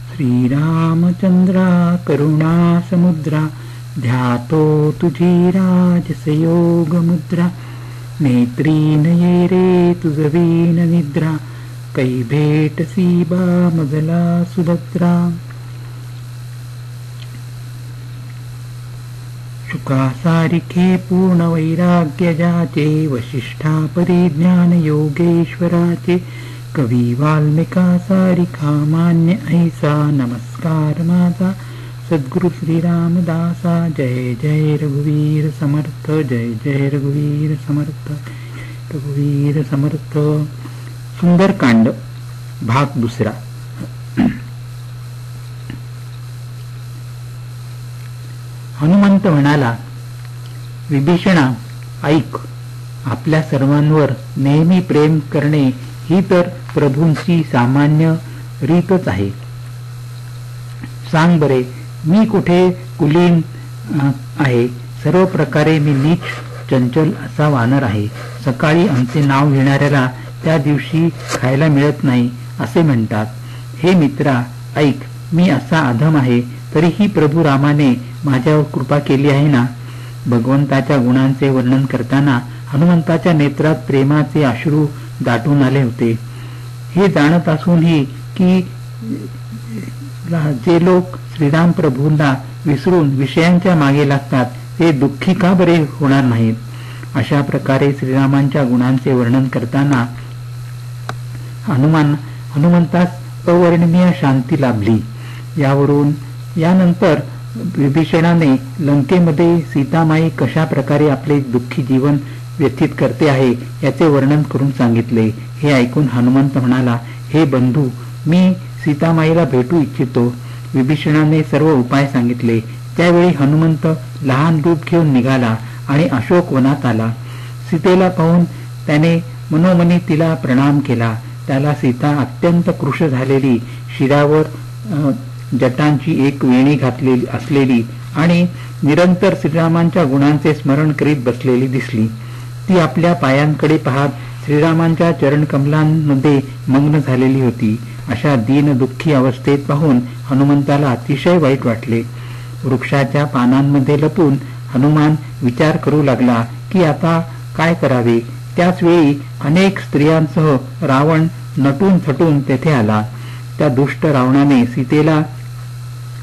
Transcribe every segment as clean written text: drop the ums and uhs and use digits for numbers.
श्रीरामचंद्रा करुणा समुद्रा ध्यातो तुझी राजसयोग मुद्रा नेत्री नये रे तुझवीन निद्रा कै भेटसी बा मजला सुभद्रा शुकासारिखे पूर्ण वैराग्य जाचे वशिष्ठा परिज्ञान योगेश्वराचे कवी वाल्मिका सारिखा मान्य ऐसा नमस्कार माझा सद्गुरु श्री रामदासा जय जय रघुवीर समर्थ जय जय रघुवीर समर्थ रघुवीर समर्थ. सुंदरकांड भाग दुसरा. हनुमंत म्हणाला, विभीषणा ऐक, आपल्या सर्वांवर नेहमी प्रेम करणे ही तर प्रभूंची सामान्य रीतच आहे. सांग बरे, मी कुठे कुलीन आहे? सर्व प्रकारे मी नीच चंचल असा वानर आहे. सकाळी आमचे नाव घेणाऱ्याला त्या दिवशी खायला मिळत नाही असे म्हणतात. हे मित्रा ऐक, मी असा अधम आहे, तरीही प्रभू रामाने माझ्यावर कृपा केली आहे ना. भगवंताच्या गुणांचे वर्णन करताना हनुमंताच्या नेत्रात प्रेमाचे अश्रू दाटून आले होते. हे जाणत असूनही की जे लोक श्रीराम प्रभूंना विसरून विषयांच्या मागे लागतात ते दुःखी का बरे होणार नाहीत. अशा प्रकारे श्रीरामांच्या गुणांचे वर्णन करताना हनुमंतास अवर्णनीय शांती लाभली. यानंतर विभीषणाने लंकेमध्ये सीतामाई कशा प्रकारे आपले दुःखी जीवन व्यतीत करते आहे याचे वर्णन करून सांगितले. हे ऐकून हनुमंत म्हणाला, हे बंधू, मी सीतामाईला भेटू इच्छितो. विभीषणाने सर्व उपाय सांगितले. त्यावेळी हनुमंत लहान रूप घेऊन निघाला आणि अशोक वनात आला. सीतेला पाहून त्याने मनोमनी तिला प्रणाम केला. त्याला सीता अत्यंत कृश झालेली, शिरावर जटांची एक वेणी घातलेली असलेली आणि निरंतर श्रीरामांच्या गुणांचे स्मरण करीत बसलेली दिसली. ती आपल्या पायांकडे पाहत श्रीरामांच्या चरणकमलांमध्ये मग्न झालेली होती. अशा दीन दुःखी अवस्थेत पाहून हनुमंताला अतिशय वाईट वाटले. वृक्षाच्या पानांमध्ये लपून हनुमान विचार करू लागला की आता काय करावे. त्याच वेळी अनेक स्त्रियांसह रावण नटून थटून तेथे आला. त्या दुष्ट रावणाने सीतेला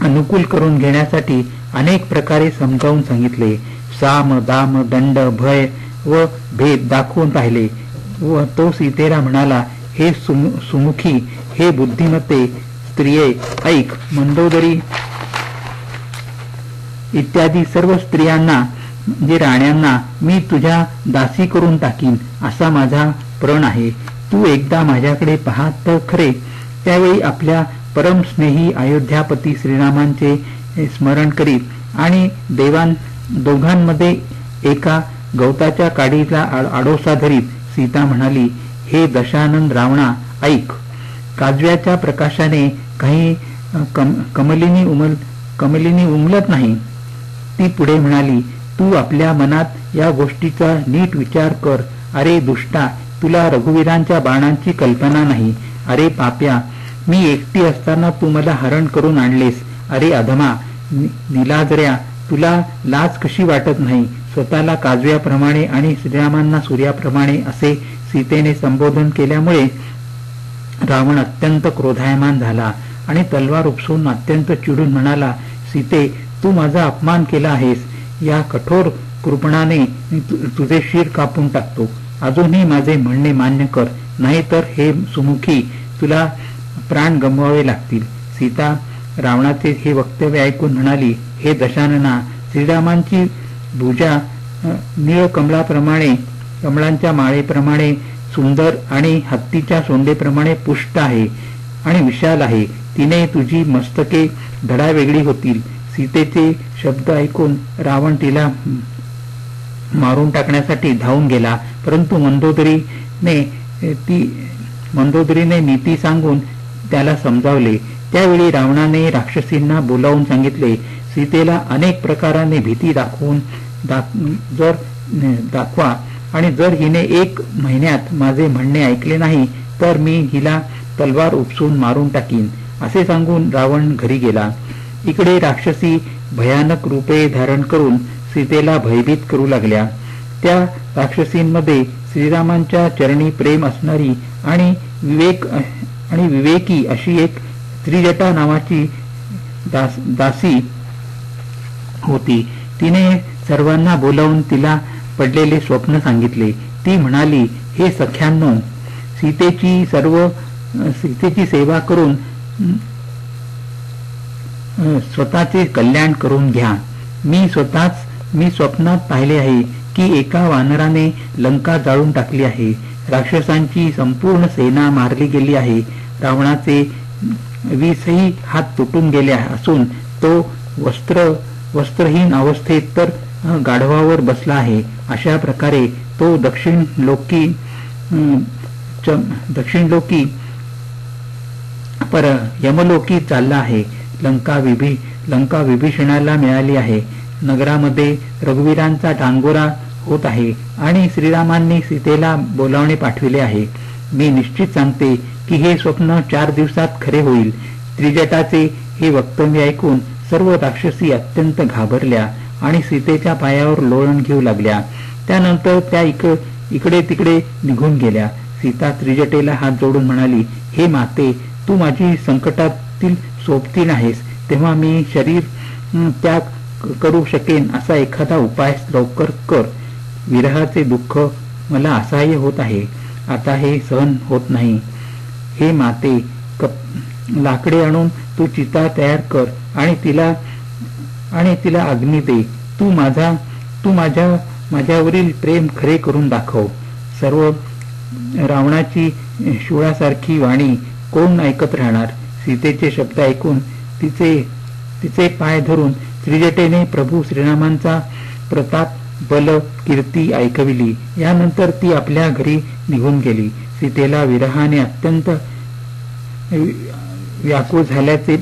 अनुकूल करून घेण्यासाठी अनेक प्रकारे समजावून सांगितले. साम दाम दंड भय व भेद दाखवून पाहिले व तो सीतेला म्हणाला, हे सुमुखी, हे बुद्धिमत्ते स्त्रिये ऐक. मंदोदरी इत्यादी सर्व स्त्रियांना म्हणजे राण्यांना मी तुझ्या दासी करून टाकीन असा माझा प्रण आहे. तू एकदा माझ्याकडे पाहत तर खरे. त्यावेळी आपल्या परम स्नेही अयोध्यापती श्रीरामांचे स्मरण करीत आणि दोघांमध्ये एका गवताच्या काडीला आडोसा धरीत सीता म्हणाली, हे दशानन रावणा ऐक. काजव्याच्या प्रकाशाने काही कमलिनी उमलत नाही. ती पुढे म्हणाली, तू आपल्या मनात या गोष्टीचा नीट विचार कर. अरे दुष्टा, तुला रघुवीरांच्या बाणांची कल्पना नाही. अरे पाप्या, मी एकटी असताना तू मला हरण करून आणलेस. अरे अधमा, निलाजऱ्या, तुला लाज कशी वाटत नाही. स्वतःला काजव्याप्रमाणे आणि श्रीरामांना सूर्याप्रमाणे असे सीतेने संबोधन केल्यामुळे रावण अत्यंत क्रोधायमान झाला आणि तलवार उपसून अत्यंत चिडून म्हणाला, सीते, तू माझा अपमान केला आहेस. या कठोर कृपणाने तुझे शिर कापून टाकतो. अजूनही माझे म्हणणे मान्य कर, नाहीतर हे सुमुखी तुला प्राण गमवावे लागतील. सीता रावणाचे हे वक्तव्य ऐकून म्हणाली, हे दशानना, श्रीरामांची भुजा निळ कमळांच्या माळेप्रमाणे सुंदर आणि हत्तीच्या सोंडेप्रमाणे पुष्ट आहे आणि विशाल आहे. तिने तुझी मस्तके धडा वेगळी होतील. सीतेचे शब्द ऐकून रावण तिला मारून टाकण्यासाठी धावून गेला. परंतु मंदोदरीने नीती सांगून त्याला समजावले. त्यावेळी रावणाने राक्षसींना बोलावून सांगितले, सीतेला अनेक प्रकाराने भीती दाखवा आणि जर हिने 1 महिन्यात माझे म्हणणे ऐकले नाही तर मी हिला तलवार उपसून मारून टाकीन. असे सांगून रावण घरी गेला. इकडे राक्षसी भयानक रूपे धारण करून सीतेला भयभीत करू लागल्या. त्या राक्षसींमध्ये श्रीरामांच्या चरणी प्रेम असणारी आणि विवेकी अशी एक त्रिजटा नावाची दासी होती. तिने सर्वांना बोलावून तिला पडलेले स्वप्न सांगितले. ती म्हणाली, हे सख्यांनो, सीतेची सेवा करून स्वतःचे कल्याण करून घ्या. मी स्वप्नात पाहिले आहे की एका वानराने लंका जाळून टाकली आहे. राक्षसांची संपूर्ण सेना मारली गेली आहे. रावणाचे 20 हात तुटून गेले असून तो वस्त्रहीन अवस्थेत तर गाढवावर बसला आहे. अशा प्रकारे तो दक्षिण लोकी यमलोकी चालला आहे. लंका विभीषणाला मिळाली आहे. नगरामध्ये रघुवीरांचा डांगोरा होत आहे आणि श्रीरामांनी सीतेला बोलावणे पाठविले आहे. मी निश्चित सांगते की हे स्वप्न 4 दिवसात खरे होईल. त्रिजटाचे हे वक्तव्य ऐकून सर्व राक्षसी अत्यंत घाबरल्या आणि सीतेच्या पायावर लोळण घेऊ लागल्या. त्यानंतर त्या इकडे तिकडे निघून गेल्या. सीता त्रिजटेला हात जोडून म्हणाली, हे माते, तू माझी संकटातील सोबतीण आहेस, तेव्हा मी शरीर त्याग करू शकेन असा एखादा उपाय लवकर कर. विरहाचे दुःख मला असह्य होत आहे. आता हे सहन होत नाही. हे माते, लाकडे आणून तू चिता तयार कर आणि तिला अग्नी दे. तू माझ्यावरील प्रेम खरे करून दाखव. सर्व रावणाची शूळासारखी वाणी कोण ऐकत राहणार. सीतेचे शब्द ऐकून तिचे पाय धरून त्रिजटेने प्रभू श्रीरामांचा प्रताप, बल, कीर्ती ऐकविली. यानंतर ती आपल्या घरी निघून गेली. सीतेला विरहाने अत्यंत व्याकुळ झाल्याचे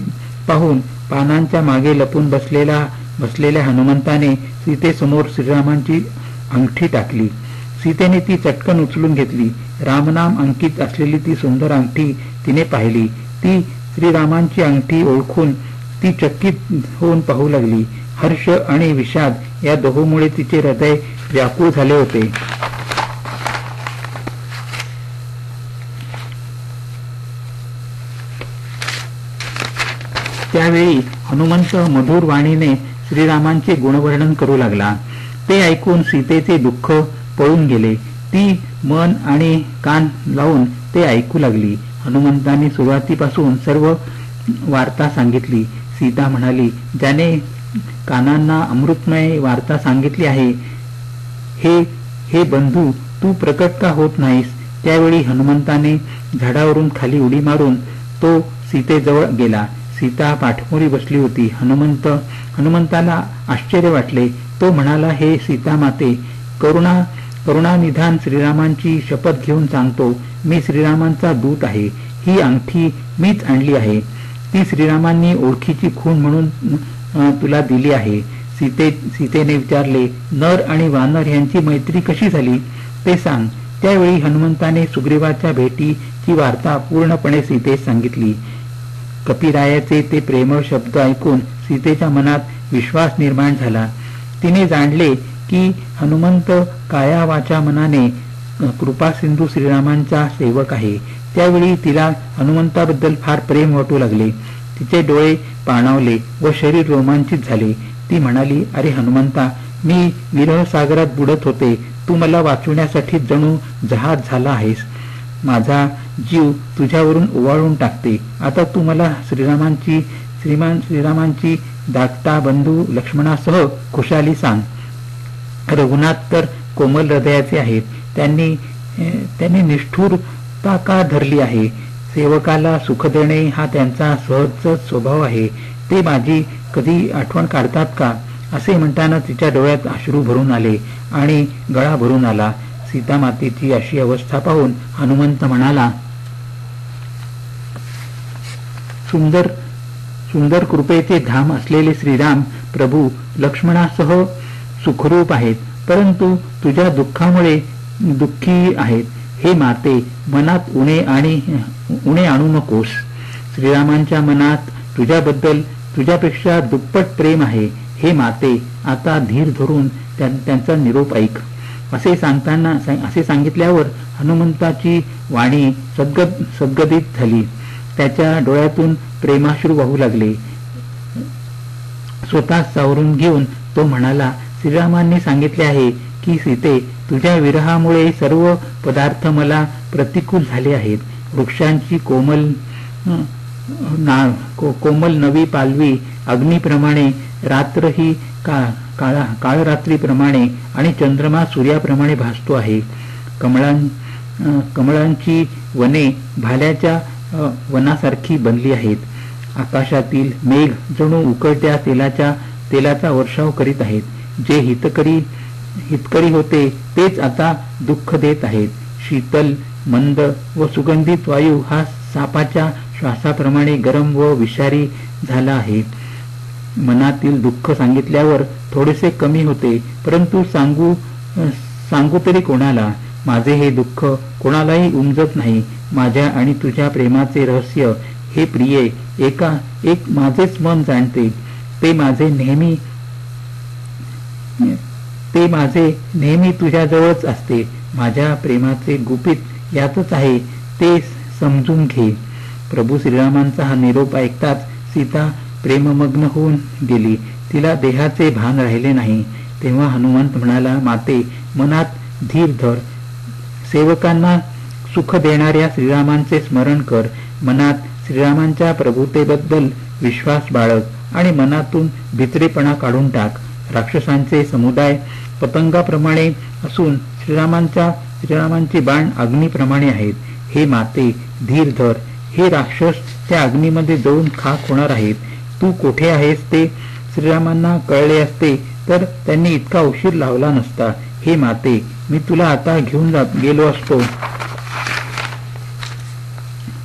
पाहून पानांच्या मागे लपून बसलेल्या हनुमंताने सीतेसमोर श्रीरामांची अंगठी टाकली. सीतेने ती चटकन उचलून घेतली. रामनाम अंकित असलेली ती सुंदर अंगठी तिने पाहिली. ती श्रीरामांची अंगठी ओळखून ती चकित होऊन पाहू लागली. हर्ष आणि विषाद या दोहोमुळे तिचे हृदय व्याकुळ झाले होते. त्यावेळी हनुमंत मधुर वाणीने श्रीरामांचे गुणवर्णन करू लागला. ते ऐकून सीतेचे दुःख पळून गेले. ती मन आणि कान लावून ते ऐकू लागली. हनुमंतांनी सुरुवातीपासून सर्व वार्ता सांगितली. सीता म्हणाली, ज्याने कानांना अमृतमय वार्ता सांगितली आहे, हे बंधू, तू प्रकट का होत नाहीस. त्यावेळी हनुमंताने झाडावरून खाली उडी मारून तो सीतेजवळ गेला. सीता पाठमोरी बसली होती. हनुमंताला आश्चर्य वाटले. तो म्हणाला, हे सीता माते, करुणानिधान श्रीरामांची शपथ घेऊन सांगतो, मी श्रीरामांचा दूत आहे. ही अंगठी मीच आणली आहे. ती श्रीरामांनी ओळखीची खूण म्हणून तुला दिली आहे. सीतेने विचारले, नर आणि वानर यांची मैत्री कशी झाली ते सांग. त्यावेळी हनुमंताने सुग्रीवाच्या भेटीची वार्ता पूर्णपणे सीतेस सांगितली. कपिरायाचे ते प्रेमळ शब्द ऐकून सीतेच्या मनात विश्वास निर्माण झाला. तिने जाणले की हनुमंत काया वाचा मनाने कृपासिंधू श्रीरामांचा सेवक आहे. त्यावेळी तिला हनुमंताबद्दल फार प्रेम वाटू लागले. तिचे डोळे पाणावले व शरीर रोमांचित झाले. ती म्हणाली, अरे हनुमंता, मी विरह सागरात बुडत होते. तू मला वाचवण्यासाठी जणू जहाज झाला आहेस. माझा जीव तुझ्यावरून ओवाळून टाकते. आता तू मला श्रीरामांची धाकटा बंधू लक्ष्मणासह खुशाली सांग. रघुनाथ तर कोमल हृदयाचे आहेत. त्यांनी निष्ठुरता का धरली आहे. सेवकाला सुख देणे हा त्यांचा सहज स्वभाव आहे. ते माझी कधी आठवण काढतात का. असे म्हणताना तिच्या डोळ्यात अश्रू भरून आले आणि गळा भरून आला. सीतामातेची अशी अवस्था पाहून हनुमंत म्हणाला, सुंदर कृपेचे धाम असलेले श्रीराम प्रभू लक्ष्मणासह सुखरूप आहेत, परंतु तुझ्या दुःखामुळे दुःखी आहेत. हे माते, मनात उणे आणू नकोस. श्रीरामांच्या मनात तुझ्याबद्दल तुझ्यापेक्षा दुप्पट प्रेम आहे. हे माते, आता धीर धरून त्यांचा निरोप ऐक. असे सांगितल्यावर हनुमंताची वाणी सद्गदित झाली. त्याच्या डोळ्यातून प्रेमाश्रू वाहू लागले. स्वतः सावरून घेऊन तो म्हणाला, श्रीरामांनी सांगितले आहे की सीते, तुझ्या विरहामुळे सर्व पदार्थ मला प्रतिकूल झाले आहेत. वृक्षांची कोमल नवी पालवी अग्नीप्रमाणे, रात्र ही काळरात्रीप्रमाणे आणि चंद्रमा सूर्याप्रमाणे भासतो आहे. कमळांची वने भाल्याच्या वनासारखी बनली आहेत. आकाशातील मेघ जणू उकळत्या तेलाचा वर्षाव करीत आहेत. जे हितकरी होते तेच आता दुःख देत आहेत. शीतल, मंद व सुगंधित वायू हा सापाच्या श्वासाप्रमाणे गरम व विषारी झाला आहे. मनातील दुःख सांगितल्यावर थोडेसे कमी होते, परंतु सांगू तरी कोणाला? माझे हे दुःख कोणालाही उमजत नाही. माझ्या आणि तुझ्या प्रेमाचे रहस्य हे प्रिये एक माझेच मन जाणते. ते माझे नेहमी तुझ्याजवळच असते. माझ्या प्रेमाचे गुपित यातच आहे, ते समजून घे. प्रभू श्रीरामांचा हा निरोप ऐकताच सीता प्रेममग्न होऊन गेली. तिला देहाचे भान राहिले नाही. तेव्हा हनुमंत म्हणाला, माते, मनात धीर धर. सेवकांना सुख देणाऱ्या श्रीरामांचे स्मरण कर. मनात श्रीरामांच्या प्रभुतेबद्दल विश्वास बाळग आणि मनातून भित्रेपणा काढून टाक. राक्षसांचे समुदाय पतंगाप्रमाणे असून श्रीरामांचे बाण अग्नीप्रमाणे आहेत. हे माते, धीर धर. हे राक्षस त्या अग्नीमध्ये जळून खाक होणार आहेत. तू कोठे आहेस ते श्रीरामांना कळले असते तर त्यांनी इतका उशीर लावला नसता. हे माते, मी तुला आता घेऊन गेलो असतो,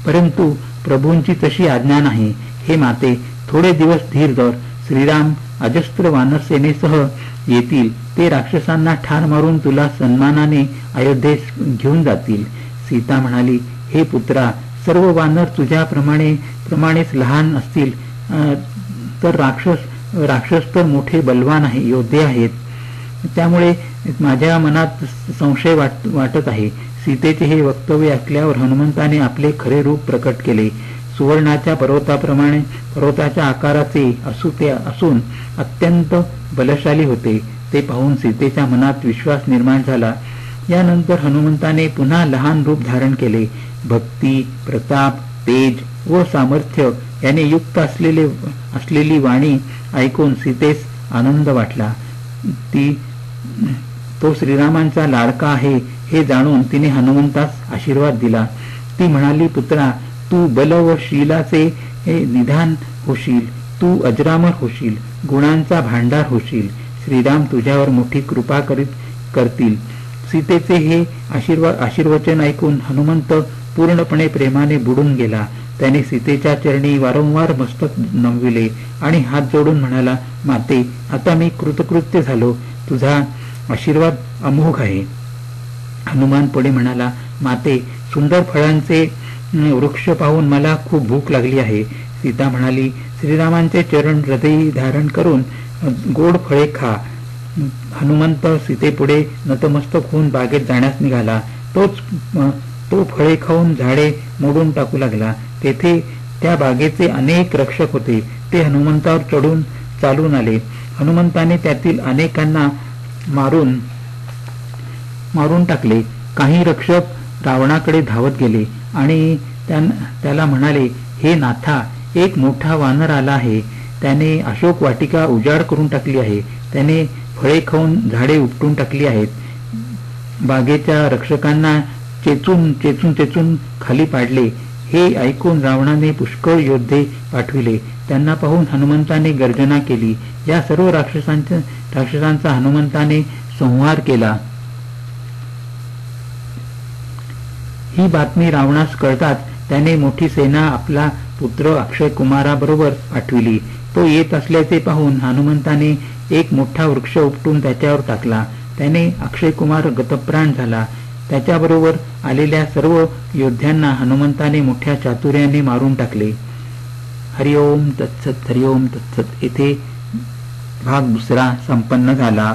परंतु प्रभूंची तशी आज्ञा नाही. हे माते, थोडे दिवस धीर धर. श्रीराम अजस्त्र वानरसेनेसह येतील. ते राक्षसांना ठार मारून तुला सन्मानाने अयोध्येस घेऊन जातील. सीता म्हणाली, हे पुत्रा, सर्व वानर तुझ्या प्रमाणेच लहान असतील तर राक्षस तर मोठे बलवान योद्धे आहेत. त्यामुळे माझ्या मनात संशय वाटत आहे. सीतेचे हे वक्तव्य ऐकल्यावर हनुमंताने आपले खरे रूप प्रकट केले. सुवर्णाच्या पर्वताच्या आकाराचे असून अत्यंत बलशाली होते. ते पाहून सीतेच्या मनात विश्वास निर्माण झाला. यानंतर हनुमंताने पुन्हा लहान रूप धारण केले. भक्ती, प्रताप, तेज व सामर्थ्य याने युक्त असलेली वाणी ऐकून सीतेस आनंद वाटला. तो श्रीरामांचा लाडका आहे हे जाणून तिने हनुमंतास आशीर्वाद दिला. ती म्हणाली, पुत्रा, तू बल व शीलाचे निधान होशील. तू अजरामर होशील. गुणांचा भांडार होशील. श्रीराम तुझ्यावर मोठी कृपा करतील. सीतेचे हे आशीर्वचन ऐकून हनुमंत पूर्णपणे प्रेमाने बुडून गेला. त्याने सीतेच्या चरणी वारंवार मस्तक नमविले आणि हात जोडून म्हणाला, माते, आता मी कृतकृत्य झालो. तुझा आशीर्वाद अमोघ आहे. हनुमान पुढे म्हणाला, माते, सुंदर फळांचे वृक्ष पाहून मला खूप भूक लागली आहे. सीता म्हणाली, श्रीरामांचे चरण हृदयी धारण करून गोड फळे खा. हनुमंत सीतेपुढे नतमस्तक होऊन बागेत जाण्यास निघाला. तो फळे खाऊन झाडे मोडून टाकू लागला. तेथे त्या बागेचे अनेक रक्षक होते. ते हनुमंतावर चढून चालून आले. हनुमंताने त्यातील अनेकांना मारून टाकले. काही रक्षक रावणाकडे धावत गेले आणि त्याला म्हणाले, हे नाथा, एक मोठा वानर आला आहे. त्याने अशोक वाटिका उजाड करून टाकली आहे. त्याने फळे खाऊन झाडे उपटून टाकली आहेत. बागेच्या रक्षकांना चेचून खाली पाडले. हे ऐकून रावणाने पुष्कळ योद्धे पाठविले. त्यांना पाहून हनुमंताने गर्जना केली. या सर्व राक्षसांचा हनुमंताने संहार केला. ही बातमी रावणास कळताच त्याने मोठी सेना आपला पुत्र अक्षय कुमाराबरोबर पाठविली. तो येत असल्याचे पाहून हनुमंताने एक मोठा वृक्ष उपटून त्याच्यावर टाकला. त्याने अक्षय कुमार गतप्राण झाला. त्याच्याबरोबर आलेल्या सर्व योद्ध्यांना हनुमंताने मोठ्या चातुर्याने मारून टाकले. हरिओम तत्सत. हरिओम तत्सत. येथे भाग दुसरा संपन्न झाला.